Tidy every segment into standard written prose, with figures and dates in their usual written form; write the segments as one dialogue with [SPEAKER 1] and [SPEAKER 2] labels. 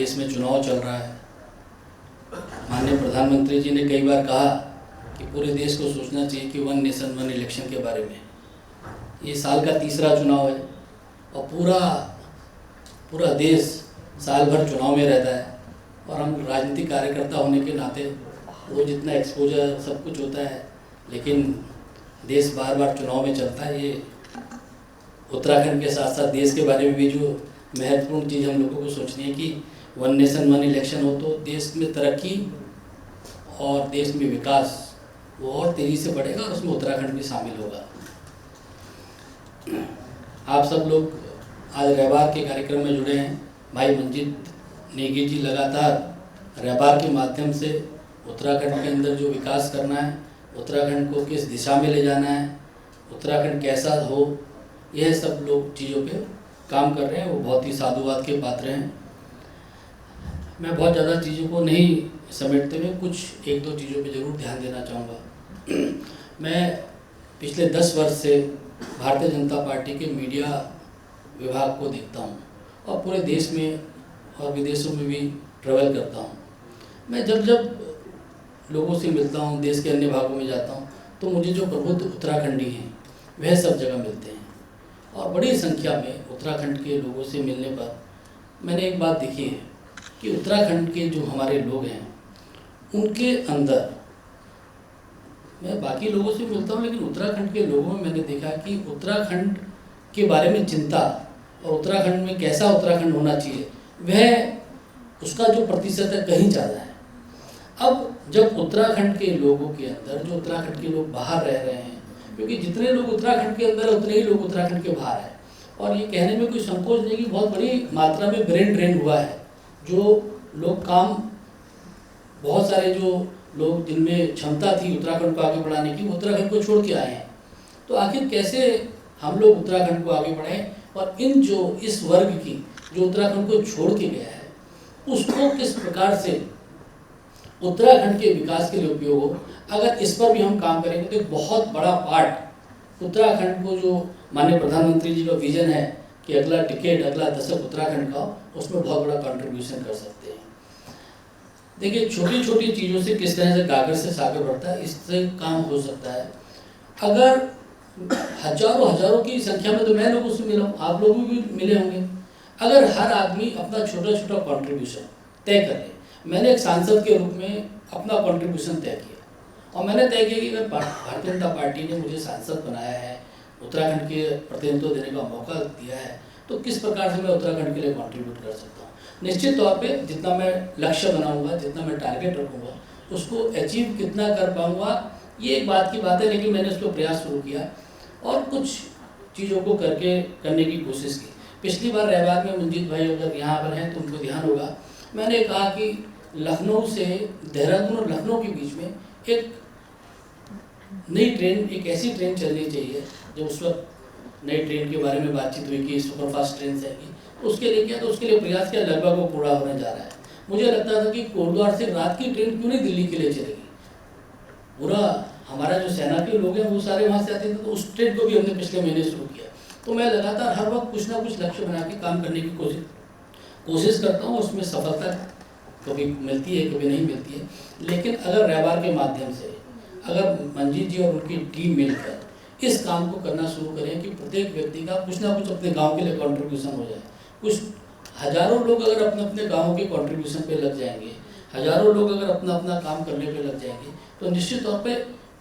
[SPEAKER 1] देश में चुनाव चल रहा है। माननीय प्रधानमंत्री जी ने कई बार कहा कि पूरे देश को सोचना चाहिए कि वन नेशन वन इलेक्शन के बारे में। ये साल का तीसरा चुनाव है और पूरा देश साल भर चुनाव में रहता है और हम राजनीतिक कार्यकर्ता होने के नाते वो जितना एक्सपोजर सब कुछ होता है, लेकिन देश बार बार चुनाव में चलता है। ये उत्तराखंड के साथ साथ देश के बारे में भी जो महत्वपूर्ण चीज़ हम लोगों को सोचनी है कि वन नेशन वन इलेक्शन हो तो देश में तरक्की और देश में विकास वो और तेज़ी से बढ़ेगा और उसमें उत्तराखंड भी शामिल होगा। आप सब लोग आज रहबार के कार्यक्रम में जुड़े हैं। भाई मंजीत नेगी जी लगातार रहबार के माध्यम से उत्तराखंड के अंदर जो विकास करना है, उत्तराखंड को किस दिशा में ले जाना है, उत्तराखंड कैसा हो, यह सब लोग चीज़ों पे काम कर रहे हैं। वो बहुत ही साधुवाद के पात्र हैं। मैं बहुत ज़्यादा चीज़ों को नहीं समेटते हुए कुछ एक दो चीज़ों पे ज़रूर ध्यान देना चाहूँगा। मैं पिछले 10 वर्ष से भारतीय जनता पार्टी के मीडिया विभाग को देखता हूँ और पूरे देश में और विदेशों में भी ट्रैवल करता हूँ। मैं जब लोगों से मिलता हूँ, देश के अन्य भागों में जाता हूँ, तो मुझे जो प्रबुद्ध उत्तराखंडी हैं वह सब जगह मिलते हैं और बड़ी संख्या में उत्तराखंड के लोगों से मिलने पर मैंने एक बात देखी है कि उत्तराखंड के जो हमारे लोग हैं उनके अंदर, मैं बाकी लोगों से मिलता हूँ लेकिन उत्तराखंड के लोगों में मैंने देखा कि उत्तराखंड के बारे में चिंता और उत्तराखंड में कैसा उत्तराखंड होना चाहिए वह उसका जो प्रतिशत है कहीं ज़्यादा है। अब जब उत्तराखंड के लोगों के अंदर, जो उत्तराखंड के लोग बाहर रह रहे हैं, क्योंकि जितने लोग उत्तराखंड के अंदर उतने ही लोग उत्तराखंड के बाहर हैं, और ये कहने में कोई संकोच नहीं कि बहुत बड़ी मात्रा में ब्रेन ड्रेन हुआ है। जो लोग काम, बहुत सारे जो लोग जिनमें क्षमता थी उत्तराखंड को आगे बढ़ाने की, उत्तराखंड को छोड़ के आए हैं। तो आखिर कैसे हम लोग उत्तराखंड को आगे बढ़ाएं और इस वर्ग की जो उत्तराखंड को छोड़ के गया है उसको किस प्रकार से उत्तराखंड के विकास के लिए उपयोग हो। अगर इस पर भी हम काम करेंगे तो एक बहुत बड़ा पार्ट उत्तराखंड को, जो माननीय प्रधानमंत्री जी का विजन है कि अगला डिकेड, अगला दशक उत्तराखंड का, उसमें बहुत बड़ा कंट्रीब्यूशन कर सकते हैं। देखिए, छोटी छोटी चीज़ों से किस तरह से गागर से सागर बढ़ता है, इससे काम हो सकता है। अगर हजारों की संख्या में, तो मैं लोगों से मिला हूँ, आप लोग भी मिले होंगे, अगर हर आदमी अपना छोटा छोटा कंट्रीब्यूशन तय कर ले। मैंने एक सांसद के रूप में अपना कंट्रीब्यूशन तय किया और मैंने तय किया कि अगर भारतीय जनता पार्टी ने मुझे सांसद बनाया है, उत्तराखंड के प्रतिनिधित्व देने का मौका दिया है, तो किस प्रकार से मैं उत्तराखंड के लिए कंट्रीब्यूट कर सकता हूँ। निश्चित तौर पे जितना मैं लक्ष्य बनाऊंगा, जितना मैं टारगेट रखूँगा, उसको अचीव कितना कर पाऊँगा, ये एक बात की बात है। लेकिन मैंने उसको प्रयास शुरू किया और कुछ चीज़ों को करने की कोशिश की। पिछली बार रहबार में मंजीत भाई अगर यहाँ पर हैं तो उनको ध्यान होगा, मैंने कहा कि लखनऊ से देहरादून और लखनऊ के बीच में एक नई ट्रेन, एक ऐसी ट्रेन चलनी चाहिए। जब उस वक्त नई ट्रेन के बारे में बातचीत हुई कि सुपरफास्ट ट्रेन आएगी, तो उसके लिए किया, तो उसके लिए प्रयास किया, लगभग वो पूरा होने जा रहा है। मुझे लगता था कि कोटद्वार से रात की ट्रेन क्यों नहीं दिल्ली के लिए चलेगी। पूरा हमारा जो सेना के लोग हैं वो सारे वहाँ से आते थे, तो उस ट्रेन को भी हमने पिछले महीने शुरू किया। तो मैं लगातार हर वक्त कुछ ना कुछ लक्ष्य बना के काम करने की कोशिश करता हूँ। उसमें सफलता कभी मिलती है, कभी नहीं मिलती है, लेकिन अगर रहबार के माध्यम से, अगर मंजीत जी और उनकी टीम मिलकर इस काम को करना शुरू करें कि प्रत्येक व्यक्ति का कुछ ना कुछ अपने गांव के लिए कंट्रीब्यूशन हो जाए, कुछ हजारों लोग अगर अपने अपने गाँव के कंट्रीब्यूशन पे लग जाएंगे, हजारों लोग अगर अपना अपना काम करने पे लग जाएंगे, तो निश्चित तौर पे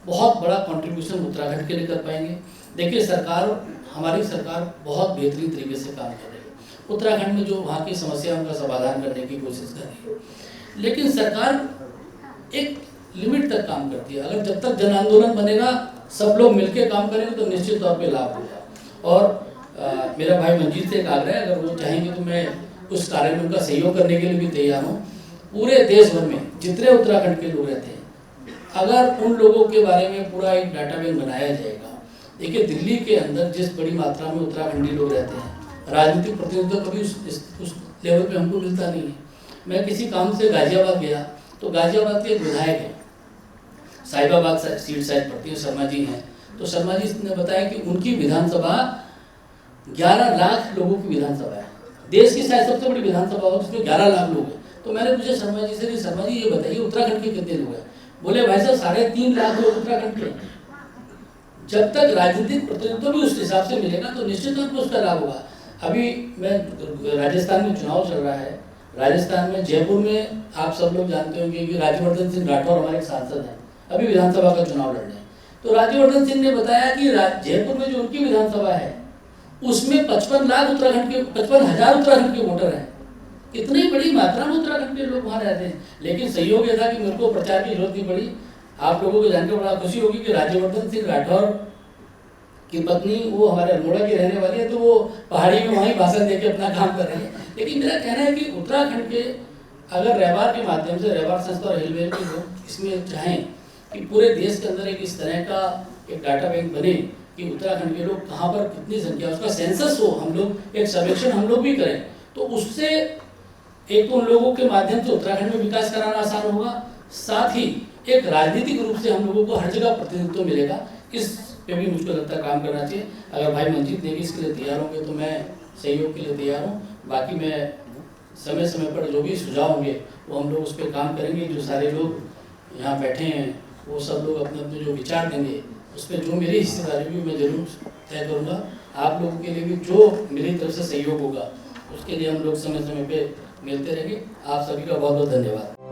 [SPEAKER 1] बहुत बड़ा कंट्रीब्यूशन उत्तराखंड के लिए कर पाएंगे। देखिए, हमारी सरकार बहुत बेहतरीन तरीके से काम कर रही है। उत्तराखंड में जो वहाँ की समस्या है उनका समाधान करने की कोशिश कर रही है, लेकिन सरकार एक लिमिट तक काम करती है। अगर जब तक जन आंदोलन बनेगा, सब लोग मिलकर काम करेंगे, तो निश्चित तौर पे लाभ होगा। और मेरा भाई मंजीत से एक आग्रह है, अगर वो चाहेंगे तो मैं उस कार्य में उनका सहयोग करने के लिए भी तैयार हूँ। पूरे देश भर में जितने उत्तराखंड के लोग रहते हैं, अगर उन लोगों के बारे में पूरा एक डाटाबेस बनाया जाएगा। देखिए, दिल्ली के अंदर जिस बड़ी मात्रा में उत्तराखंडी लोग रहते हैं, राजनीतिक प्रतिनिधित्व कभी उस लेवल पे हमको मिलता नहीं है। मैं किसी काम से गाजियाबाद गया, तो गाजियाबाद के एक विधायक हैं, साहिबाबाद सीट शायद पड़ती है, शर्मा जी हैं, तो शर्मा जी ने बताया कि उनकी विधानसभा 11 लाख लोगों की विधानसभा है देश की शायद सबसे बड़ी विधानसभा हो जिसमें 11 लाख लोग हैं। तो मैंने पूछा शर्मा जी से कि शर्मा जी ये बताइए उत्तराखंड के कितने लोग हैं? बोले भाई साहब 3.5 लाख लोग उत्तराखंड के। जब तक राजनीतिक प्रतिनिधित्व भी उस हिसाब से मिलेगा तो निश्चित तौर पर उसका लाभ होगा। अभी मैं राजस्थान में चुनाव चल रहा है, राजस्थान में जयपुर में आप सब लोग जानते होंगे कि राज्यवर्धन सिंह राठौर हमारे सांसद हैं, अभी विधानसभा का चुनाव लड़ रहे हैं। तो राज्यवर्धन सिंह ने बताया कि जयपुर में जो उनकी विधानसभा है उसमें 55 लाख उत्तराखंड के 55,000 उत्तराखंड के वोटर हैं। इतनी बड़ी मात्रा में उत्तराखंड के लोग वहाँ रहते हैं। लेकिन सहयोग यह था कि मेरे को प्रचार की जरूरत नहीं पड़ी। आप लोगों को जानकर बड़ा खुशी होगी कि राज्यवर्धन सिंह राठौर की पत्नी वो हमारे अल्मोड़ा की रहने वाली है, तो वो पहाड़ी में वहीं भाषण देकर अपना काम कर रही है। लेकिन मेरा कहना है कि उत्तराखंड के अगर रहबार के माध्यम से रहबार संस्था और हिलमेल के लोग इसमें चाहें कि पूरे देश के अंदर एक इस तरह का एक डाटा बैंक बने कि उत्तराखंड के लोग कहाँ पर कितनी संख्या, उसका सेंसस हो, हम लोग एक सर्वेक्षण हम लोग भी करें, तो उससे एक तो उन लोगों के माध्यम से उत्तराखंड में विकास कराना आसान होगा, साथ ही एक राजनीतिक रूप से हम लोगों को हर जगह प्रतिनिधित्व मिलेगा। इस पे भी मुझको लगता है काम करना चाहिए। अगर भाई मंजीत नेगी इसके लिए तैयार होंगे तो मैं सहयोग के लिए तैयार हूँ। बाकी मैं समय समय पर जो भी सुझाव होंगे वो हम लोग उस पर काम करेंगे। जो सारे लोग यहाँ बैठे हैं वो सब लोग अपने अपने जो विचार देंगे उस पर जो मेरी हिस्सेदारी भी मैं जरूर तय करूँगा। आप लोगों के लिए भी जो मेरी तरफ से सहयोग होगा उसके लिए हम लोग समय समय पे मिलते रहेंगे। आप सभी का बहुत बहुत धन्यवाद।